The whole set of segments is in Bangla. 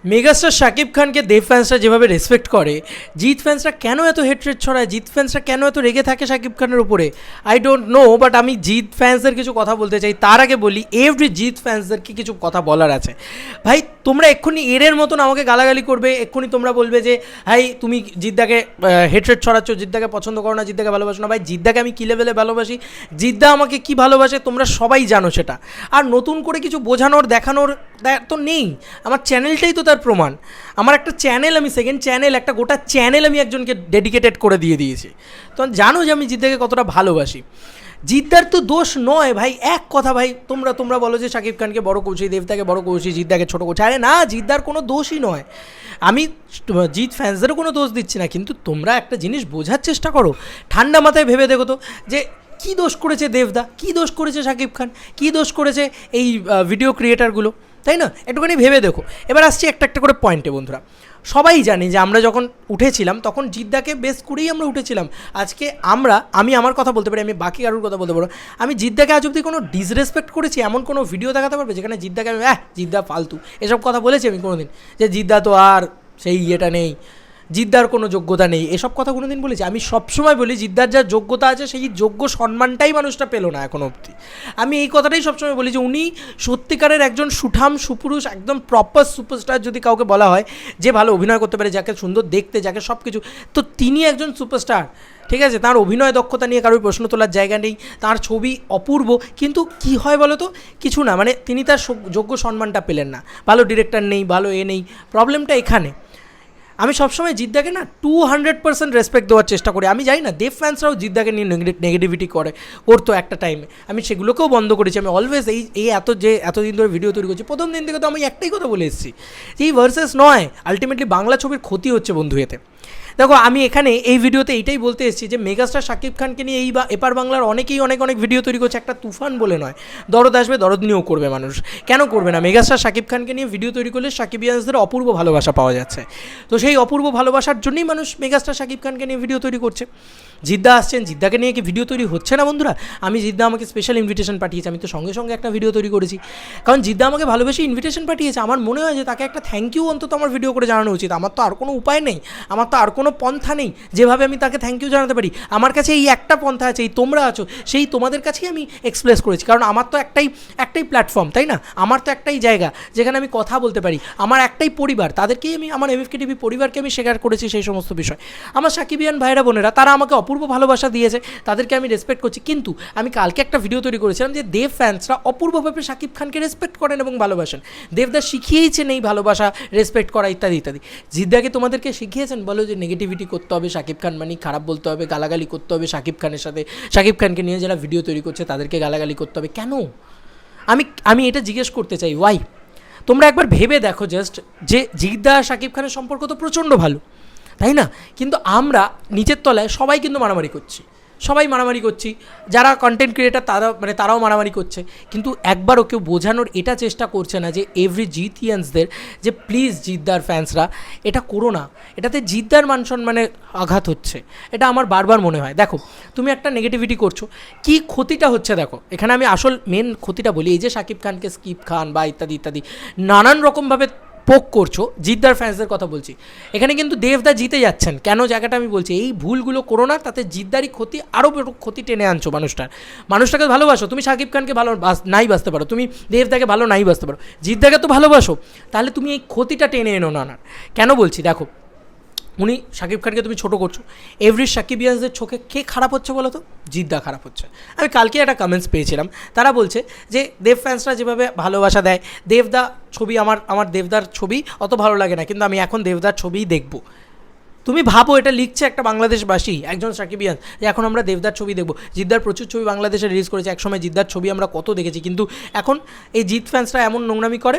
মেগাস্টার শাকিব খানকে দেব ফ্যান্সরা যেভাবে রেসপেক্ট করে, জিৎ ফ্যান্সরা কেন এত হেট্রেট ছড়ায়, জিৎ ফ্যান্সরা কেন এত রেগে থাকে শাকিব খানের উপরে, আই ডোন্ট নো। বাট আমি জিৎ ফ্যান্সদের কিছু কথা বলতে চাই। তার আগে বলি, এভরি জিৎ ফ্যান্সদেরকে কিছু কথা বলার আছে। ভাই তোমরা এক্ষুনি এরের মতন আমাকে গালাগালি করবে, এক্ষুনি তোমরা বলবে যে ভাই তুমি জিদ্দাকে হেট্রেট ছড়াচ্ছ, জিদ্দাকে পছন্দ করো না, জিদ্দাকে ভালোবাসো না। ভাই জিদ্দাকে আমি কী লেভেলে ভালোবাসি, জিদ্দা আমাকে কী ভালোবাসে তোমরা সবাই জানো সেটা। আর নতুন করে কিছু বোঝানোর দেখানোর তো নেই, আমার চ্যানেলটাই তো তার প্রমাণ। আমার একটা চ্যানেল, আমি সেকেন্ড চ্যানেল, একটা গোটা চ্যানেল আমি একজনকে ডেডিকেটেড করে দিয়ে দিয়েছি। তো জানো যে আমি জিদ্দাকে কতটা ভালোবাসি। জিদ্দার তো দোষ নয় ভাই, এক কথা ভাই, তোমরা বলো যে শাকিব খানকে বড় করছি, দেবদাকে বড় করছি, জিদ্দাকে ছোটো করছি। আরে না, জিদ্দার কোনো দোষই নয়। আমি জিৎ ফ্যান্সদেরও কোনো দোষ দিচ্ছি না, কিন্তু তোমরা একটা জিনিস বোঝার চেষ্টা করো, ঠান্ডা মাথায় ভেবে দেখো তো যে কী দোষ করেছে দেবদা, কী দোষ করেছে শাকিব খান, কী দোষ করেছে এই ভিডিও ক্রিয়েটারগুলো, তাই না? একটুখানি ভেবে দেখো। এবার আসছি একটা একটা করে পয়েন্টে। বন্ধুরা সবাই জানি যে আমরা যখন উঠেছিলাম তখন জিদ্দাকে বেস করেই আমরা উঠেছিলাম। আজকে আমি আমার কথা বলতে পারি, আমি বাকি কারোর কথা বলতে পারো। আমি জিদ্দাকে আজ অব্দি কোনো ডিসরেসপেক্ট করেছি এমন কোনো ভিডিও দেখাতে পারবে যেখানে জিদ্দাকে আমি জিদ্দা ফালতু এসব কথা বলেছি আমি কোনো দিন, যে জিদ্দা তো আর সেই ইয়েটা নেই, জিদ্দার কোনো যোগ্যতা নেই, এসব কথা কোনো দিন বলেছি? আমি সবসময় বলি জিদ্দার যা যোগ্যতা আছে সেই যোগ্য সম্মানটাই মানুষটা পেলো না এখনও অবধি। আমি এই কথাটাই সবসময় বলি যে উনি সত্যিকারের একজন সুঠাম সুপুরুষ, একদম প্রপার সুপারস্টার যদি কাউকে বলা হয়, যে ভালো অভিনয় করতে পারে, যাকে সুন্দর দেখতে, যাকে সব কিছু, তো তিনি একজন সুপারস্টার। ঠিক আছে, তার অভিনয় দক্ষতা নিয়ে কারোর প্রশ্ন তোলার জায়গা নেই, তার ছবি অপূর্ব, কিন্তু কি হয় বলো তো, কিছু না, মানে তিনি তার যোগ্য সম্মানটা পেলেন না, ভালো ডিরেক্টর নেই, ভালো নেই, প্রবলেমটা এখানে। আমি সবসময় জিদ্দাকে না 200% রেসপেক্ট দেওয়ার চেষ্টা করি। আমি জানি না দেব ফ্যান্সরাও জিদ্দাকে নিয়ে নেগেটিভিটি করতো একটা টাইমে, আমি সেগুলোকেও বন্ধ করেছি। আমি অলওয়েজ এতদিন ধরে ভিডিও তৈরি করছি, প্রথম দিন থেকে তো আমি একটাই কথা বলে এসেছি যে এই ভার্সেস নয়, আলটিমেটলি বাংলা ছবির ক্ষতি হচ্ছে বন্ধু এতে। দেখো আমি এখানে এই ভিডিওতে এইটাই বলতে এসেছি যে মেগাস্টার শাকিব খানকে নিয়ে এই বা এপার বাংলার অনেকেই অনেক ভিডিও তৈরি করছে, একটা তুফান বলে নয়, দরদ আসবে, দরদ নিয়েও করবে মানুষ, কেন করবে না? মেগাস্টার শাকিব খানকে নিয়ে ভিডিও তৈরি করলে শাকিবিয়ানসদের অপূর্ব ভালোবাসা পাওয়া যাচ্ছে, তো সেই অপূর্ব ভালোবাসার জন্যই মানুষ মেগাস্টার শাকিব খানকে নিয়ে ভিডিও তৈরি করছে। জিদ্দা আসছেন, জিদ্দাকে নিয়ে কি ভিডিও তৈরি হচ্ছে না বন্ধুরা? জিদ্দা আমাকে স্পেশাল ইনভিটেশন পাঠিয়েছে, আমি তো সঙ্গে সঙ্গে একটা ভিডিও তৈরি করেছি, কারণ জিদ্দা আমাকে ভালোবেসে ইনভিটেশন পাঠিয়েছে। আমার মনে হয় যে তাকে একটা থ্যাংক ইউ অন্তত আমার ভিডিও করে জানানো উচিত। আমার তো আর কোনো উপায় নেই, আমার তো আর কোনো পন্থা নেই যেভাবে আমি তাকে থ্যাংক ইউ জানাতে পারি। আমার কাছে এই একটা পন্থা আছে, এই তোমরা আছো, সেই তোমাদের কাছেই আমি এক্সপ্রেস করেছি, কারণ আমার তো একটাই প্ল্যাটফর্ম, তাই না? আমার তো একটাই জায়গা যেখানে আমি কথা বলতে পারি, আমার একটাই পরিবার, তাদেরকেই আমি, আমার এমএফকে টিভি পরিবারকে আমি শেয়ার করেছি সেই সমস্ত বিষয়। আমার সাকিবিয়ান ভাইরা বোনেরা তারা আমাকে অপূর্ব ভালোবাসা দিয়েছে, তাদেরকে আমি রেসপেক্ট করছি। কিন্তু আমি কালকে একটা ভিডিও তৈরি করেছিলাম যে দেব ফ্যান্সরা অপূর্বভাবে শাকিব খানকে রেসপেক্ট করেন এবং ভালোবাসেন। দেবদা শিখিয়েছেন এই ভালোবাসা, রেসপেক্ট করা ইত্যাদি ইত্যাদি। জিদ্দাকে তোমাদেরকে শিখিয়েছেন বলো যে নেগেটিভিটি করতে হবে, শাকিব খান মানে খারাপ বলতে হবে, গালাগালি করতে হবে শাকিব খানের সাথে, শাকিব খানকে নিয়ে যারা ভিডিও তৈরি করছে তাদেরকে গালাগালি করতে হবে, কেন? আমি এটা জিজ্ঞেস করতে চাই, ওয়াই? তোমরা একবার ভেবে দেখো জাস্ট, যে জিদ্দা আর শাকিব খানের সম্পর্ক তো প্রচণ্ড ভালো, তাই না? কিন্তু আমরা নিচের তলায় সবাই কিন্তু মারামারি করছি, যারা কন্টেন্ট ক্রিয়েটার তারাও মারামারি করছে, কিন্তু একবারও কেউ বোঝানোর এটা চেষ্টা করছে না যে এভরি জিতিয়ান্সদের যে প্লিজ জিদ্দার ফ্যান্সরা এটা করো না, এটাতে জিদ্দার মান সম্মানে আঘাত হচ্ছে, এটা আমার বারবার মনে হয়। দেখো তুমি একটা নেগেটিভিটি করছো, কি ক্ষতিটা হচ্ছে দেখো এখানে, আমি আসল মেন ক্ষতিটা বলি। এই যে শাকিব খানকে স্কিপ খান বা ইত্যাদি ইত্যাদি নানান রকমভাবে পোক করছো, জিদ্দার ফ্যান্সদের কথা বলছি, এখানে কিন্তু দেবদা জিতে যাচ্ছেন, কেন জায়গাটা আমি বলছি, এই ভুলগুলো করো না, তাতে জিদ্দারই ক্ষতি, আরও ক্ষতি টেনে আনছো মানুষটাকে ভালোবাসো, তুমি শাকিব খানকে ভালো নাই বাসতে পারো, তুমি দেবদাকে ভালো নাই বাসতে পারো, জিদ্দাকে তো ভালোবাসো, তাহলে তুমি এই ক্ষতিটা টেনে এনো না। কেন বলছি দেখো, উনি শাকিব খানকে তুমি ছোটো করছো, এভরি শাকিবিয়ানসদের চোখে কে খারাপ হচ্ছে বলো তো? জিদ্দা খারাপ হচ্ছে। আমি কালকে একটা কমেন্টস পেয়েছিলাম, তারা বলছে যে দেব ফ্যান্সরা যেভাবে ভালোবাসা দেয়, দেবদা ছবি, আমার দেবদার ছবি অত ভালো লাগে না, কিন্তু আমি এখন দেবদার ছবিই দেখব। তুমি ভাবো, এটা লিখছে একটা বাংলাদেশবাসী, একজন শাকিবিয়ান, যে এখন আমরা দেবদার ছবি দেখব। জিদ্দার প্রচুর ছবি বাংলাদেশে রিলিজ করেছে, একসময় জিদ্দার ছবি আমরা কত দেখেছি, কিন্তু এখন এই জিৎ ফ্যান্সরা এমন নোংরামি করে,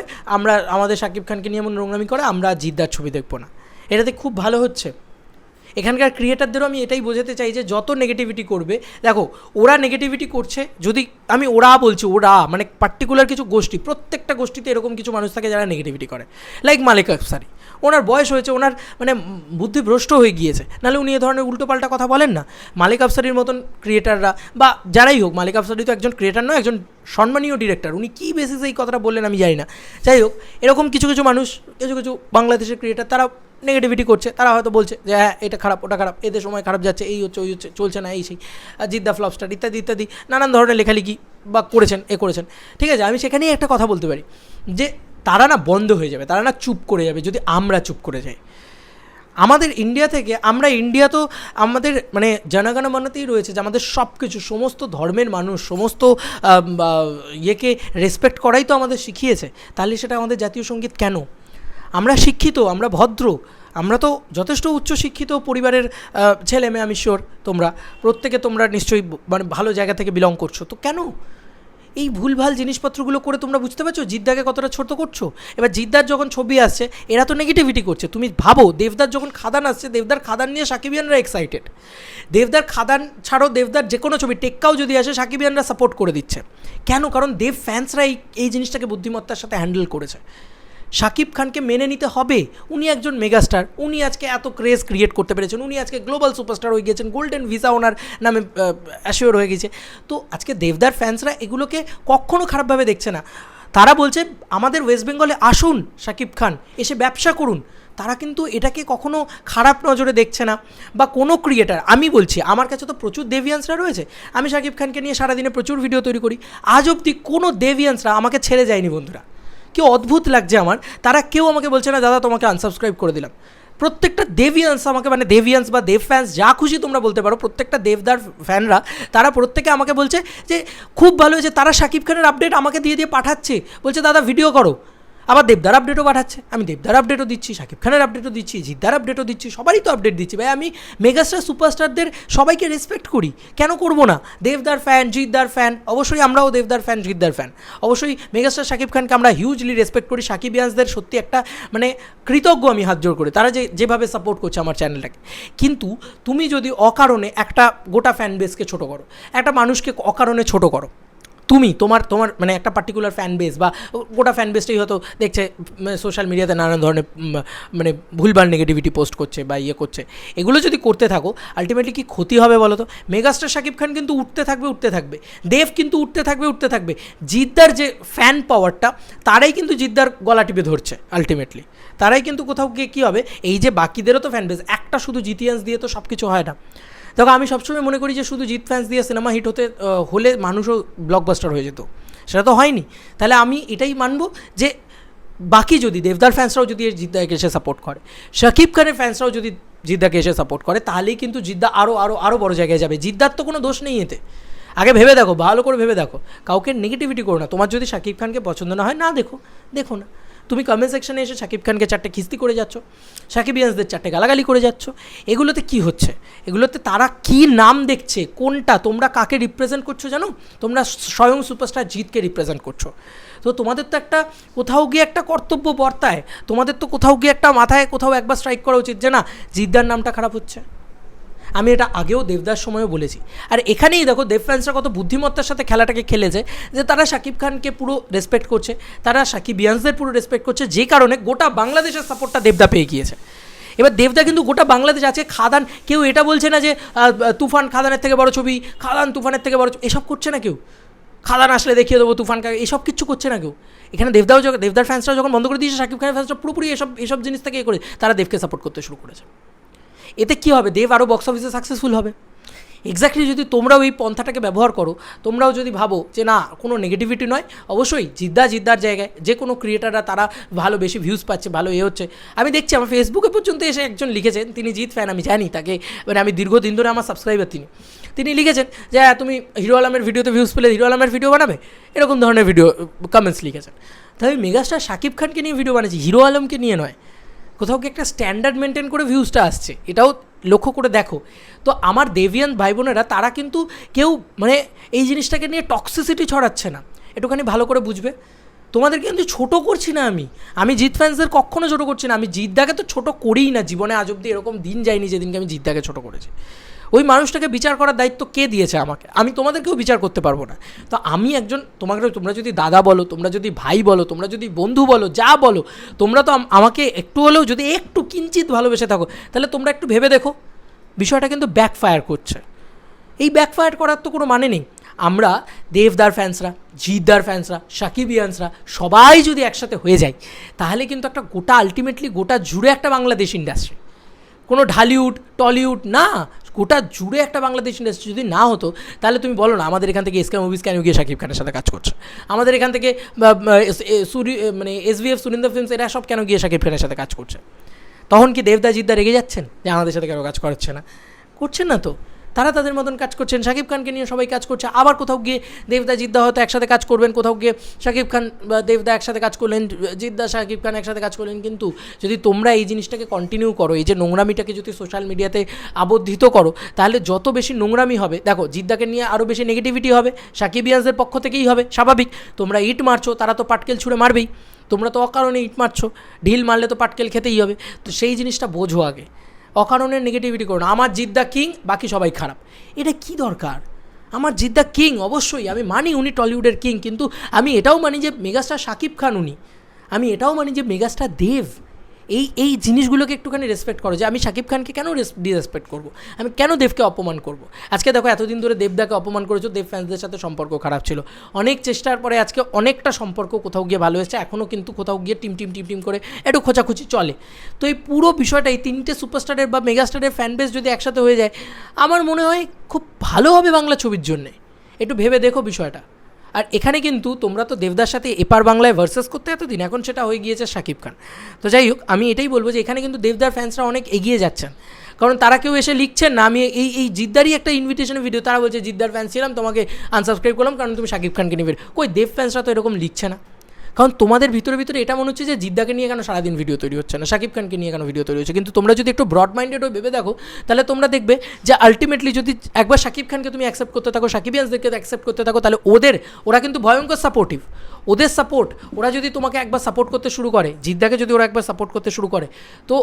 আমাদের শাকিব খানকে নিয়ে এমন নোংরামি করে, আমরা জিদ্দার ছবি দেখবো না। এটাতে খুব ভালো হচ্ছে। এখানকার ক্রিয়েটারদেরও আমি এটাই বোঝাতে চাই যে যত নেগেটিভিটি করবে, দেখো ওরা নেগেটিভিটি করছে, যদি আমি বলছি মানে পার্টিকুলার কিছু গোষ্ঠী, প্রত্যেকটা গোষ্ঠীতে এরকম কিছু মানুষ থাকে যারা নেগেটিভিটি করে, লাইক মালিক আফসারি, ওনার বয়স হয়েছে, ওনার মানে বুদ্ধিভ্রষ্ট হয়ে গিয়েছে, নাহলে উনি এ ধরনের উল্টোপাল্টা কথা বলেন না। মালিক আফসারির মতন ক্রিয়েটাররা বা যারাই হোক, মালিক আফসারি তো একজন ক্রিয়েটার নয়, একজন সম্মানীয় ডিরেক্টর, উনি কী বেসিসে এই কথাটা বললেন আমি জানি না। যাই হোক, এরকম কিছু কিছু মানুষ, কিছু কিছু বাংলাদেশের ক্রিয়েটার, তারা নেগেটিভিটি করছে, তারা হয়তো বলছে যে হ্যাঁ এটা খারাপ, ওটা খারাপ, এদের সময় খারাপ যাচ্ছে, এই হচ্ছে, ওই হচ্ছে, চলছে না, এই সেই জিদ্দা ফ্লপস্টার ইত্যাদি ইত্যাদি নানান ধরনের লেখালেখি বা করেছেন, করেছেন। ঠিক আছে, আমি সেখানেই একটা কথা বলতে পারি যে তারা না বন্ধ হয়ে যাবে, তারা না চুপ করে যাবে যদি আমরা চুপ করে যাই। আমাদের ইন্ডিয়া থেকে, আমরা ইন্ডিয়া তো আমাদের মানে জনগণমনতেই রয়েছে যে আমাদের সব কিছু, সমস্ত ধর্মের মানুষ, সমস্ত ইয়েকে রেসপেক্ট করাই তো আমাদের শিখিয়েছে। তাহলে সেটা আমাদের জাতীয় সঙ্গীত কেন? আমরা শিক্ষিত, আমরা ভদ্র, আমরা তো যথেষ্ট উচ্চশিক্ষিত পরিবারের ছেলে মেয়ে, আমি শিওর তোমরা নিশ্চয়ই মানে ভালো জায়গা থেকে বিলং করছো, তো কেন এই ভুলভাল জিনিসপত্রগুলো করে? তোমরা বুঝতে পারছো জিদ্দাকে কতটা ছোট করছো? এবার জিদ্দার যখন ছবি আসছে, এরা তো নেগেটিভিটি করছে। তুমি ভাবো, দেবদার যখন খাদান আসছে, দেবদার খাদান নিয়ে সাকিবিয়ানরা এক্সাইটেড। দেবদার খাদান ছাড়ো, দেবদার যে কোনো ছবি টেক্কাও যদি আসে, সাকিবিয়ানরা সাপোর্ট করে দিচ্ছে। কেন? কারণ দেব ফ্যান্সরা এই জিনিসটাকে বুদ্ধিমত্তার সাথে হ্যান্ডেল করেছে। শাকিব খানকে মেনে নিতে হবে, উনি একজন মেগাস্টার, উনি আজকে এত ক্রেজ ক্রিয়েট করতে পেরেছেন, উনি আজকে গ্লোবাল সুপারস্টার হয়ে গিয়েছেন, গোল্ডেন ভিসা ওনার নামে অ্যাসিওর হয়ে গেছে। তো আজকে দেবদার ফ্যান্সরা এগুলোকে কখনও খারাপভাবে দেখছে না। তারা বলছে আমাদের ওয়েস্ট বেঙ্গলে আসুন শাকিব খান, এসে ব্যবসা করুন। তারা কিন্তু এটাকে কখনো খারাপ নজরে দেখছে না। বা কোনো ক্রিয়েটার, আমি বলছি, আমার কাছে তো প্রচুর দেভিয়ান্সরা রয়েছে, আমি শাকিব খানকে নিয়ে সারাদিনে প্রচুর ভিডিও তৈরি করি, আজ অবধি কোনো দেভিয়ান্সরা আমাকে ছেড়ে যায়নি বন্ধুরা। কেউ অদ্ভুত লাগছে আমার, তারা কেউ আমাকে বলছে না দাদা তোমাকে আনসাবস্ক্রাইব করে দিলাম। প্রত্যেকটা দেভিয়ান্স আমাকে, মানে দেভিয়ান্স বা দেব ফ্যান্স যা খুশি তোমরা বলতে পারো, প্রত্যেকটা দেবদার ফ্যানরা তারা প্রত্যেকে আমাকে বলছে যে খুব ভালো হয়েছে, তারা শাকিব খানের আপডেট আমাকে দিয়ে দিয়ে পাঠাচ্ছে, বলছে দাদা ভিডিও করো। আবার দেবদার আপডেটও পাঠাচ্ছে, আমি দেবদার আপডেটও দিচ্ছি, শাকিব খানের আপডেটও দিচ্ছি, জিদ্দার আপডেটও দিচ্ছি, সবারই তো আপডেট দিচ্ছি। ভাই আমি মেগাস্টার সুপারস্টারদের সবাইকে রেসপেক্ট করি, কেন করবো না? দেবদার ফ্যান, জিদ্দার ফ্যান, অবশ্যই আমরাও দেবদার ফ্যান, জিদ্দার ফ্যান, অবশ্যই মেগাস্টার শাকিব খানকে আমরা হিউজলি রেসপেক্ট করি। সাকিবিয়ান্সদের সত্যি একটা মানে কৃতজ্ঞ আমি হাত জোড় করে, তারা যেভাবে সাপোর্ট করছে আমার চ্যানেলটাকে। কিন্তু তুমি যদি অকারণে একটা গোটা ফ্যান বেসকে ছোটো করো, একটা মানুষকে অকারণে ছোটো করো, তোমার মানে একটা পার্টিকুলার ফ্যান বেস বা গোটা ফ্যান বেসটাই হয়তো দেখছে সোশ্যাল মিডিয়াতে নানান ধরনের মানে ভুলভাল নেগেটিভিটি পোস্ট করছে বা ইয়ে করছে, এগুলো যদি করতে থাকো আলটিমেটলি কি ক্ষতি হবে বলো তো? মেগাস্টার শাকিব খান কিন্তু উঠতে থাকবে, দেব কিন্তু উঠতে থাকবে। জিদ্দার যে ফ্যান পাওয়ারটা, তারাই কিন্তু জিদ্দার গলা টিপে ধরছে আলটিমেটলি, তারাই কিন্তু কোথাও গিয়ে কী হবে, এই যে বাকিদেরও তো ফ্যান বেস, একটা শুধু জিতিয়ান্স দিয়ে তো সব কিছু হয় না। দেখো, আমি সবসময় মনে করি যে শুধু জিৎ ফ্যান্স দিয়ে সিনেমা হিট হলে মানুষও ব্লকবাস্টার হয়ে যেত, সেটা তো হয়নি। তাহলে আমি এটাই মানবো যে বাকি যদি দেবদার ফ্যান্সরাও যদি জিদ্দাকে এসে সাপোর্ট করে, শাকিব খানের ফ্যান্সরাও যদি জিদ্দাকে এসে সাপোর্ট করে, তাহলেই কিন্তু জিদ্দা আরও বড় জায়গায় যাবে। জিদ্দার তো কোনো দোষ নেই এতে। আগে ভেবে দেখো, ভালো করে ভেবে দেখো, কাউকে নেগেটিভিটি করো না। তোমার যদি শাকিব খানকে পছন্দ না হয়, না দেখো না। তুমি কমেন্ট সেকশনে এসে শাকিব খানকে 4টে খিস্তি করে যাচ্ছ, সাকিবিয়ান্সদের 4টে গালাগালি করে যাচ্ছ, এগুলোতে কি হচ্ছে? এগুলোতে তারা কি নাম দেখছে, কোনটা তোমরা কাকে রিপ্রেজেন্ট করছো জানো? তোমরা স্বয়ং সুপারস্টার জিতকে রিপ্রেজেন্ট করছো। তো তোমাদের তো একটা কোথাও গিয়ে একটা কর্তব্য বর্তায়, তোমাদের তো কোথাও গিয়ে একটা মাথায় কোথাও একবার স্ট্রাইক করা উচিত যে না, জিদ্দার নামটা খারাপ হচ্ছে। আমি এটা আগেও দেবদার সময়ও বলেছি। আর এখানেই দেখো দেব ফ্যান্সরা কত বুদ্ধিমত্তার সাথে খেলাটাকে খেলেছে, যে তারা শাকিব খানকে পুরো রেসপেক্ট করছে, তারা সাকিবিয়ান্সদের পুরো রেসপেক্ট করছে, যে কারণে গোটা বাংলাদেশের সাপোর্টটা দেবদা পেয়ে গিয়েছে। এবার দেবদা কিন্তু গোটা বাংলাদেশ আছে, খাদান, কেউ এটা বলছে না যে তুফান খাদানের থেকে বড় ছবি, খাদান তুফানের থেকে বড়, এসব করছে না কেউ। খাদান আসলে দেখিয়ে দেবো তুফান, এসব কিচ্ছু করছে না কেউ। এখানে দেবদার ফ্যান্সরা যখন বন্ধ করে দিয়েছে, শাকিব খানের ফ্যান্সরা পুরোপুরি এসব জিনিস থেকে করে তারা দেবকে সাপোর্ট করতে শুরু করেছে। এতে কী হবে? দেব আরও বক্স অফিসে সাকসেসফুল হবে। এক্স্যাক্টলি যদি তোমরাও এই পন্থাটাকে ব্যবহার করো, তোমরাও যদি ভাবো যে না কোনো নেগেটিভিটি নয়, অবশ্যই জিদ্দার জায়গায় যে কোনো ক্রিয়েটাররা তারা ভালো বেশি ভিউজ পাচ্ছে, ভালো হচ্ছে। আমি দেখছি আমার ফেসবুকে পর্যন্ত এসে একজন লিখেছেন, তিনি জিৎ ফ্যান, আমি জানি তাকে, মানে আমি দীর্ঘদিন ধরে আমার সাবস্ক্রাইবার তিনি লিখেছেন যে তুমি হিরো আলমের ভিডিওতে ভিউজ পেলে হিরো আলমের ভিডিও বানাবে, এরকম ধরনের ভিডিও কমেন্টস লিখেছেন। তাই আমি মেগাস্টার শাকিব খানকে নিয়ে ভিডিও বানাচ্ছি, হিরো আলমকে নিয়ে নয়। কোথাও কি একটা স্ট্যান্ডার্ড মেনটেন করে ভিউজটা আসছে, এটাও লক্ষ্য করে দেখো। তো আমার দেভিয়ান ভাই বোনেরা তারা কিন্তু কেউ মানে এই জিনিসটাকে নিয়ে টক্সিসিটি ছড়াচ্ছে না, একটুখানি ভালো করে বুঝবে। তোমাদেরকে কিন্তু ছোটো করছি না আমি জিৎ ফ্যান্সদের কখনও ছোটো করছি না। আমি জিদ্দাকে তো ছোটো করিই না জীবনে, আজ অব্দি এরকম দিন যায়নি যেদিনকে আমি জিদ্দাকে ছোটো করেছি। ওই মানুষটাকে বিচার করার দায়িত্ব কে দিয়েছে আমাকে? আমি তোমাদেরকেও বিচার করতে পারবো না। তো আমি একজন, তোমরা যদি দাদা বলো, তোমরা যদি ভাই বলো, তোমরা যদি বন্ধু বলো, যা বলো, তোমরা তো আমাকে একটু হলেও যদি একটু কিঞ্চিত ভালোবেসে থাকো, তাহলে তোমরা একটু ভেবে দেখো বিষয়টা কিন্তু ব্যাকফায়ার করছে। এই ব্যাকফায়ার করার তো কোনো মানে নেই। আমরা দেবদার ফ্যান্সরা, জিদ্দার ফ্যান্সরা, সাকিবিয়ানসরা সবাই যদি একসাথে হয়ে যাই, তাহলে কিন্তু একটা গোটা আলটিমেটলি গোটা জুড়ে একটা বাংলাদেশ ইন্ডাস্ট্রি, কোনো ঢালিউড টলিউড না, গোটা জুড়ে একটা বাংলাদেশ ইন্ডাস্ট্রি যদি না হতো, তাহলে তুমি বলো না আমাদের এখান থেকে এসকে মুভিজ কেন গিয়ে শাকিব খানের সাথে কাজ করছে, আমাদের এখান থেকে SVF সুরিন্দর ফিল্মস এরা সব কেন গিয়ে শাকিব খানের সাথে কাজ করছে? তখন কি দেবদা জিদ্দা রেগে যাচ্ছেন যে আমাদের সাথে কেন কাজ করাচ্ছে না? করছেন না তো, তারা তাদের মতন কাজ করছেন, শাকিব খানকে নিয়ে সবাই কাজ করছে। আবার কোথাও গিয়ে দেবদা জিদ্দা হয়তো একসাথে কাজ করবেন, কোথাও গিয়ে শাকিব খান বা দেবদা একসাথে কাজ করলেন, জিদ্দা শাকিব খান একসাথে কাজ করলেন। কিন্তু যদি তোমরা এই জিনিসটাকে কন্টিনিউ করো, এই যে নোংরামিটাকে যদি সোশ্যাল মিডিয়াতে আবদ্ধিত করো, তাহলে যত বেশি নোংরামি হবে, দেখো জিদ্দাকে নিয়ে আরও বেশি নেগেটিভিটি হবে, সাকিবিয়ানসদের পক্ষ থেকেই হবে, স্বাভাবিক। তোমরা ইট মারছো, তারা তো পাটকেল ছুঁড়ে মারবেই, তোমরা তো অকারণে ইট মারছো, ঢিল মারলে তো পাটকেল খেতেই হবে। তো সেই জিনিসটা বোঝো আগে, অকারণের নেগেটিভিটি করো না। আমার জিদ্দা কিং, বাকি সবাই খারাপ, এটা কি দরকার? আমার জিদ্দা কিং, অবশ্যই আমি মানি উনি টলিউডের কিং, কিন্তু আমি এটাও মানি যে মেগাস্টার শাকিব খান উনি, আমি এটাও মানি যে মেগাস্টার দেব। এই জিনিসগুলোকে একটুখানি রেসপেক্ট করো, যে আমি শাকিব খানকে কেন ডিসরেসপেক্ট করবো, আমি কেন দেবকে অপমান করবো? আজকে দেখো এতদিন ধরে দেবদাকে অপমান করেছো, দেব ফ্যান্সদের সাথে সম্পর্ক খারাপ ছিল, অনেক চেষ্টার পরে আজকে অনেকটা সম্পর্ক কোথাও গিয়ে ভালো হয়েছে, এখনও কিন্তু কোথাও গিয়ে টিম করে একটু খোঁচাখুচি চলে। তো এই পুরো বিষয়টা, এই তিনটে সুপারস্টারের বা মেগাস্টারের ফ্যান বেস যদি একসাথে হয়ে যায়, আমার মনে হয় খুব ভালো হবে বাংলা ছবির জন্যে। একটু ভেবে দেখো বিষয়টা। আর এখানে কিন্তু তোমরা তো দেবদার সাথে এপার বাংলায় ভার্সেস করতে এতদিন, এখন সেটা হয়ে গিয়েছে শাকিব খান। তো যাই হোক, আমি এটাই বলবো যে এখানে কিন্তু দেবদার ফ্যান্সরা অনেক এগিয়ে যাচ্ছেন, কারণ তারা কেউ এসে লিখছেন না আমি এই জিদ্দারই একটা ইনভিটেশনের ভিডিও, তারা বলছে জিদ্দার ফ্যান্স ছিলাম, তোমাকে আনসাবস্ক্রাইব করলাম কারণ তুমি শাকিব খানকে নিয়ে। কই দেব ফ্যান্সরা তো এরকম লিখছে না, কারণ তোমাদের ভিতরে এটা মনে হচ্ছে যে জিদ্দাকে নিয়ে কেন সারাদিন ভিডিও তৈরি হচ্ছে না, শাকিব খানকে নিয়ে কেন ভিডিও তৈরি হচ্ছে। কিন্তু তোমরা যদি একটু ব্রড মাইন্ডেড হয়ে ভেবে দেখো, তাহলে তোমরা দেখবে যে আলটিমেটলি যদি একবার শাকিব খানকে তুমি অ্যাকসেপ্ট করতে থাকো, সাকিবিয়ানসদেরকে অ্যাকসেপ্ট করতে থাকো, তাহলে ওরা কিন্তু ভয়ঙ্কর সাপোর্টিভ। ওদের সাপোর্ট, ওরা যদি তোমাকে একবার সাপোর্ট করতে শুরু করে, জিদ্দাকে যদি ওরা একবার সাপোর্ট করতে শুরু করে, তো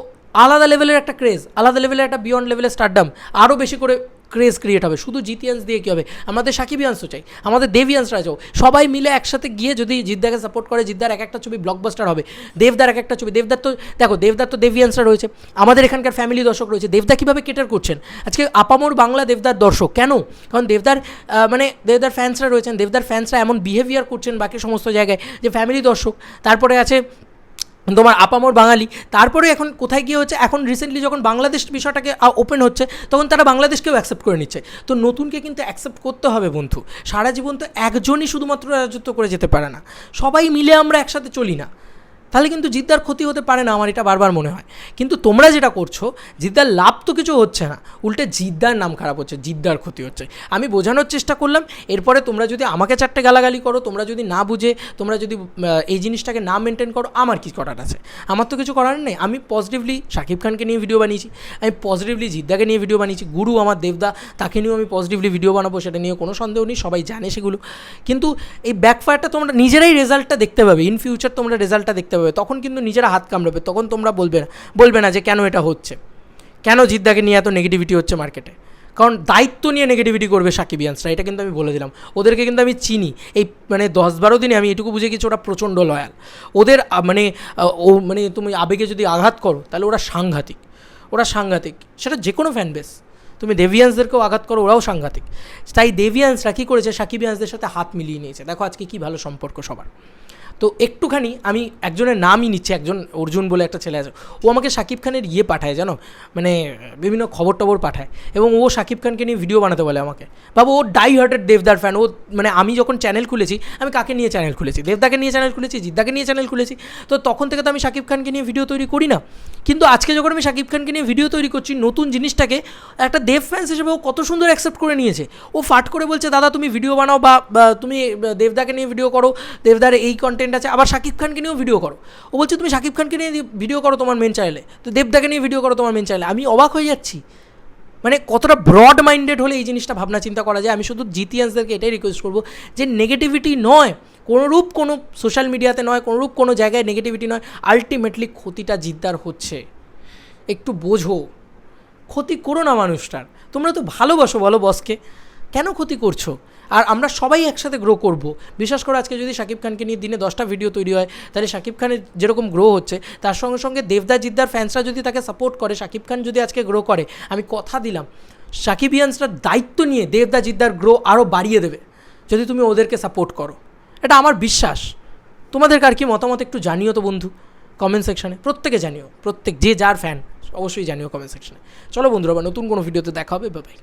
আলাদা লেভেলের একটা ক্রেজ, আলাদা লেভেলের একটা বিয়ন্ড লেভেলের স্টারডাম, আরও বেশি করে ক্রেজ ক্রিয়েট হবে। শুধু জিতিয়ান্স দিয়ে কী হবে, আমাদের সাকিবিয়ান্সও চাই, আমাদের দেবিয়ান্সরা চাও, সবাই মিলে একসাথে গিয়ে যদি জিদ্দাকে সাপোর্ট করে, জিদ্দার এক একটা ছবি ব্লকবাস্টার হবে, দেবদার এক একটা ছবি, দেবদার তো দেখো, দেবদার তো দেবিয়ান্সরা রয়েছে, আমাদের এখানকার ফ্যামিলি দর্শক রয়েছে, দেবদা কীভাবে কেটার করছেন আজকে আপামোর বাংলা দেবদার দর্শক, কেন? কারণ দেবদার ফ্যান্সরা রয়েছেন, দেবদার ফ্যান্সরা এমন বিহেভিয়ার করছেন বাকি সমস্ত জায়গায় যে ফ্যামিলি দর্শক। তারপরে আছে তোমার আপামোর বাঙালি, তারপরে এখন কোথায় গিয়ে হচ্ছে, এখন রিসেন্টলি যখন বাংলাদেশ বিষয়টাকে ওপেন হচ্ছে, তখন তারা বাংলাদেশকেও অ্যাকসেপ্ট করে নিচ্ছে। তো নতুনকে কিন্তু অ্যাকসেপ্ট করতে হবে বন্ধু, সারা জীবন তো একজনই শুধুমাত্র রাজত্ব করে যেতে পারে না, সবাই মিলে আমরা একসাথে চলি না, তাহলে কিন্তু জিদ্দার ক্ষতি হতে পারে না, আমার এটা বারবার মনে হয়। কিন্তু তোমরা যেটা করছো, জিদ্দার লাভ তো কিছু হচ্ছে না, উল্টে জিদ্দার নাম খারাপ হচ্ছে, জিদ্দার ক্ষতি হচ্ছে। আমি বোঝানোর চেষ্টা করলাম, এরপরে তোমরা যদি আমাকে চারটে গালাগালি করো, তোমরা যদি না বুঝে, তোমরা যদি এই জিনিসটাকে না মেনটেন করো, আমার কি করার আছে? আমার তো কিছু করার নেই। আমি পজিটিভলি শাকিব খানকে নিয়ে ভিডিও বানিয়েছি, আমি পজিটিভলি জিদ্দাকে নিয়ে ভিডিও বানিয়েছি, গুরু আমার দেবদা, তাকে নিয়েও আমি পজিটিভলি ভিডিও বানাবো, সেটা নিয়ে কোনো সন্দেহ নেই, সবাই জানে সেগুলো। কিন্তু এই ব্যাকফায়ারটা তোমরা নিজেরাই রেজাল্টটা দেখতে পাবে, ইন ফিউচার তোমরা রেজাল্টটা দেখতে পাবে, তখন কিন্তু নিজেরা হাত কামড়াবে, তখন তোমরা বলবে না যে কেন এটা হচ্ছে, কেন জিদ্দাকে নিয়ে এত নেগেটিভিটি হচ্ছে মার্কেটে। কারণ দায়িত্ব নিয়ে নেগেটিভিটি করবে সাকিবিয়ানসরা, এটা কিন্তু আমি বলে দিলাম। ওদেরকে কিন্তু আমি চিনি, এই 10-12 দিনে আমি এটুকু বুঝে গেছি ওরা প্রচণ্ড লয়াল। ওদের তুমি আবেগে যদি আঘাত করো, তাহলে ওরা সাংঘাতিক, সেটা যে কোনো ফ্যান বেস। তুমি দেভিয়ান্সদেরকেও আঘাত করো, ওরাও সাংঘাতিক। তাই দেভিয়ান্সরা কী করেছে, সাকিবিয়ানসদের সাথে হাত মিলিয়ে নিয়েছে। দেখো আজকে কী ভালো সম্পর্ক সবার। তো একটুখানি আমি একজনের নামই নিচ্ছি, একজন অর্জুন বলে একটা ছেলে আছে, ও আমাকে শাকিব খানের পাঠায়, জানো, বিভিন্ন খবর টবর পাঠায়, এবং ও শাকিব খানকে নিয়ে ভিডিও বানাতে বলে আমাকে। বাবু ও ডাই হার্টেড দেবদার ফ্যান। ও আমি যখন চ্যানেল খুলেছি, আমি কাকে নিয়ে চ্যানেল খুলেছি? দেবদাকে নিয়ে চ্যানেল খুলেছি, জিদ্দাকে নিয়ে চ্যানেল খুলেছি। তো তখন থেকে তো আমি শাকিব খানকে নিয়ে ভিডিও তৈরি করি না। কিন্তু আজকে যখন আমি শাকিব খানকে নিয়ে ভিডিও তৈরি করছি, নতুন জিনিসটাকে একটা দেব ফ্যান্স হিসেবে ও কত সুন্দর অ্যাকসেপ্ট করে নিয়েছে। ও ফাট করে বলছে, দাদা তুমি ভিডিও বানাও, বা তুমি দেবদাকে নিয়ে ভিডিও করো, দেবদার এই কন্টেন্ট আছে, আবার শাকিব খানকে নিয়েও ভিডিও করো। ও বলছে তুমি শাকিব খানকে নিয়ে ভিডিও করো তোমার মেন চ্যানেলে, তো দেবদাকে নিয়ে ভিডিও করো তোমার মেন চ্যানেলে। আমি অবাক হয়ে যাচ্ছি, কতটা ব্রড মাইন্ডেড হলে এই জিনিসটা ভাবনা চিন্তা করা যায়। আমি শুধু জিতিয়ান্সদেরকে এটাই রিকোয়েস্ট করবো যে নেগেটিভিটি নয়, কোনোরূপ কোনো সোশ্যাল মিডিয়াতে নয়, কোনোরূপ কোনো জায়গায় নেগেটিভিটি নয়, আলটিমেটলি ক্ষতিটা জিদ্দার হচ্ছে, একটু বোঝো। ক্ষতি করো না মানুষটার। তোমরা তো ভালোবাসো বলো বসকে, কেন ক্ষতি করছো? আর আমরা সবাই একসাথে গ্রো করব। বিশেষ করে আজকে যদি শাকিব খানকে নিয়ে দিনে 10টা ভিডিও তৈরি হয়, তাহলে শাকিব খানের যেরকম গ্রো হচ্ছে তার সঙ্গে সঙ্গে দেবদা জিদ্দার ফ্যান্সরা যদি তাকে সাপোর্ট করে, শাকিব খান যদি আজকে গ্রো করে, আমি কথা দিলাম শাকিবিয়ানসরা দায়িত্ব নিয়ে দেবদা জিদ্দার গ্রো আরও বাড়িয়ে দেবে যদি তুমি ওদেরকে সাপোর্ট করো। এটা আমার বিশ্বাস। তোমাদের কার কি মতামত একটু জানিও তো বন্ধু কমেন্ট সেকশানে, প্রত্যেকে জানিও, প্রত্যেক যে যার ফ্যান অবশ্যই জানিও কমেন্ট সেকশানে। চলো বন্ধুরা, আবার নতুন কোনো ভিডিওতে দেখা হবে, বাই বাই।